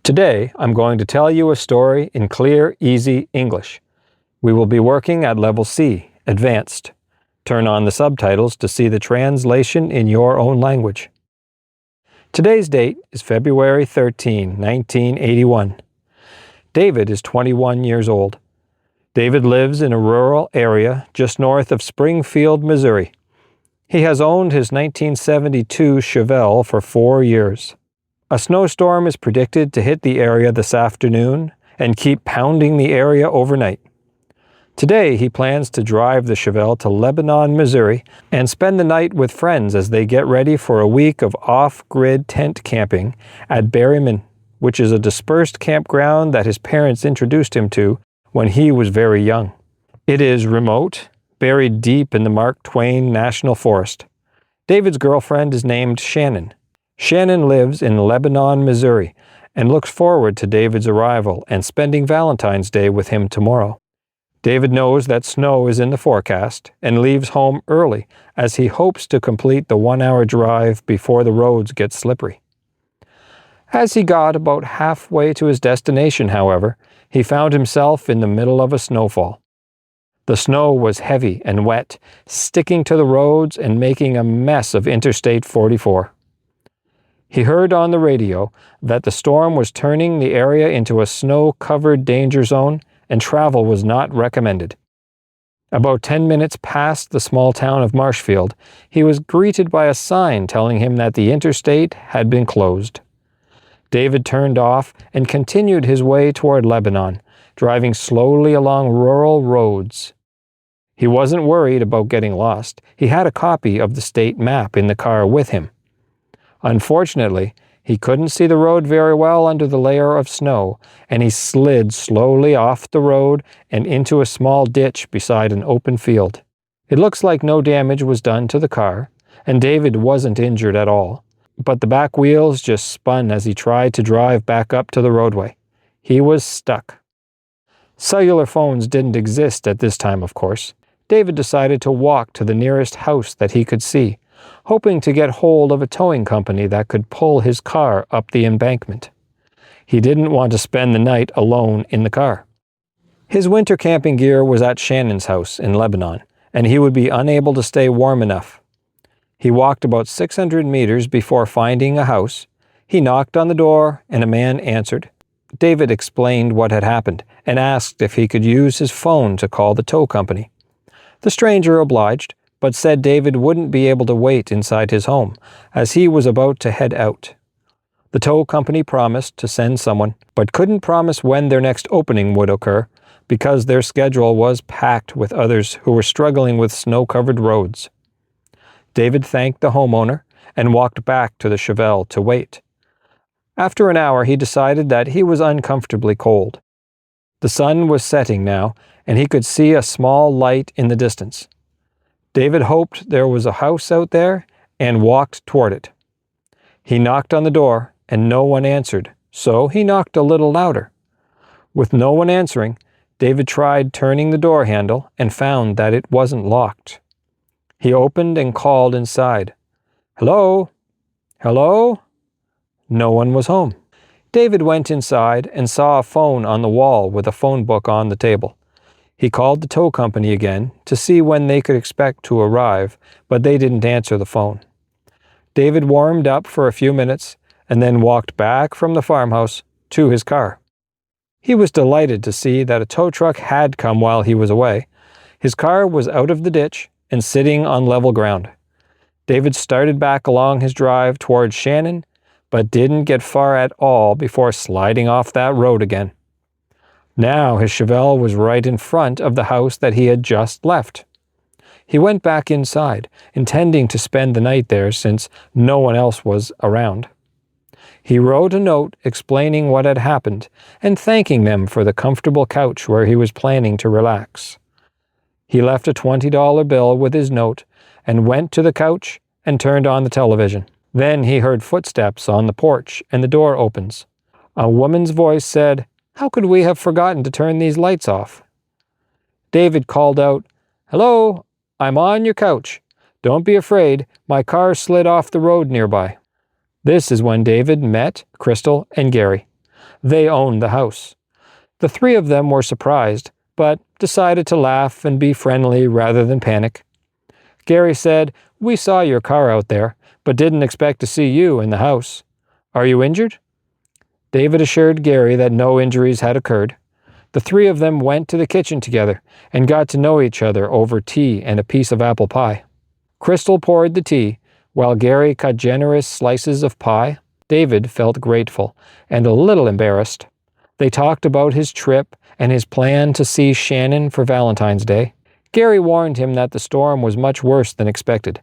Today, I'm going to tell you a story in clear, easy English. We will be working at Level C, Advanced. Turn on the subtitles to see the translation in your own language. Today's date is February 13, 1981. David is 21 years old. David lives in a rural area just north of Springfield, Missouri. He has owned his 1972 Chevelle for 4 years. A snowstorm is predicted to hit the area this afternoon and keep pounding the area overnight. Today, he plans to drive the Chevelle to Lebanon, Missouri, and spend the night with friends as they get ready for a week of off-grid tent camping at Berryman, which is a dispersed campground that his parents introduced him to when he was very young. It is remote, buried deep in the Mark Twain National Forest. David's girlfriend is named Shannon. Shannon lives in Lebanon, Missouri, and looks forward to David's arrival and spending Valentine's Day with him tomorrow. David knows that snow is in the forecast and leaves home early as he hopes to complete the 1-hour drive before the roads get slippery. As he got about halfway to his destination, however, he found himself in the middle of a snowfall. The snow was heavy and wet, sticking to the roads and making a mess of Interstate 44. He heard on the radio that the storm was turning the area into a snow-covered danger zone and travel was not recommended. About 10 minutes past the small town of Marshfield, he was greeted by a sign telling him that the interstate had been closed. David turned off and continued his way toward Lebanon, driving slowly along rural roads. He wasn't worried about getting lost. He had a copy of the state map in the car with him. Unfortunately, he couldn't see the road very well under the layer of snow, and he slid slowly off the road and into a small ditch beside an open field. It looks like no damage was done to the car, and David wasn't injured at all, but the back wheels just spun as he tried to drive back up to the roadway. He was stuck. Cellular phones didn't exist at this time, of course. David decided to walk to the nearest house that he could see, hoping to get hold of a towing company that could pull his car up the embankment. He didn't want to spend the night alone in the car. His winter camping gear was at Shannon's house in Lebanon, and he would be unable to stay warm enough. He walked about 600 meters before finding a house. He knocked on the door, and a man answered. David explained what had happened and asked if he could use his phone to call the tow company. The stranger obliged, but said David wouldn't be able to wait inside his home, as he was about to head out. The tow company promised to send someone, but couldn't promise when their next opening would occur, because their schedule was packed with others who were struggling with snow-covered roads. David thanked the homeowner and walked back to the Chevelle to wait. After an hour, he decided that he was uncomfortably cold. The sun was setting now, and he could see a small light in the distance. David hoped there was a house out there and walked toward it. He knocked on the door and no one answered, so he knocked a little louder. With no one answering, David tried turning the door handle and found that it wasn't locked. He opened and called inside. "Hello? Hello?" No one was home. David went inside and saw a phone on the wall with a phone book on the table. He called the tow company again to see when they could expect to arrive, but they didn't answer the phone. David warmed up for a few minutes and then walked back from the farmhouse to his car. He was delighted to see that a tow truck had come while he was away. His car was out of the ditch and sitting on level ground. David started back along his drive towards Shannon, but didn't get far at all before sliding off that road again. Now his Chevelle was right in front of the house that he had just left. He went back inside, intending to spend the night there since no one else was around. He wrote a note explaining what had happened and thanking them for the comfortable couch where he was planning to relax. He left a $20 bill with his note and went to the couch and turned on the television. Then he heard footsteps on the porch and the door opens. A woman's voice said, "How could we have forgotten to turn these lights off?" David called out, "Hello, I'm on your couch. Don't be afraid, my car slid off the road nearby." This is when David met Crystal and Gary. They owned the house. The three of them were surprised, but decided to laugh and be friendly rather than panic. Gary said, "We saw your car out there, but didn't expect to see you in the house. Are you injured?" David assured Gary that no injuries had occurred. The three of them went to the kitchen together and got to know each other over tea and a piece of apple pie. Crystal poured the tea, while Gary cut generous slices of pie. David felt grateful and a little embarrassed. They talked about his trip and his plan to see Shannon for Valentine's Day. Gary warned him that the storm was much worse than expected.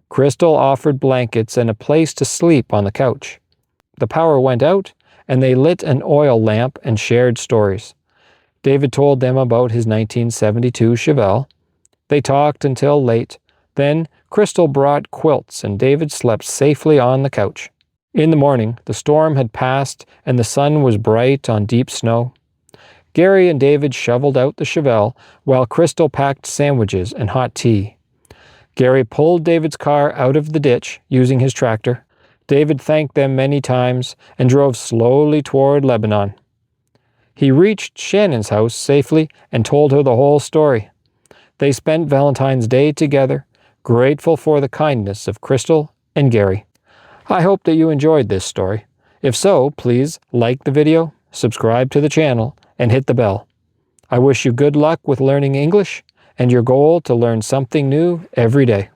Crystal offered blankets and a place to sleep on the couch. The power went out, and they lit an oil lamp and shared stories. David told them about his 1972 Chevelle. They talked until late. Then Crystal brought quilts and David slept safely on the couch. In the morning, the storm had passed and the sun was bright on deep snow. Gary and David shoveled out the Chevelle while Crystal packed sandwiches and hot tea. Gary pulled David's car out of the ditch using his tractor. David thanked them many times and drove slowly toward Lebanon. He reached Shannon's house safely and told her the whole story. They spent Valentine's Day together, grateful for the kindness of Crystal and Gary. I hope that you enjoyed this story. If so, please like the video, subscribe to the channel, and hit the bell. I wish you good luck with learning English and your goal to learn something new every day.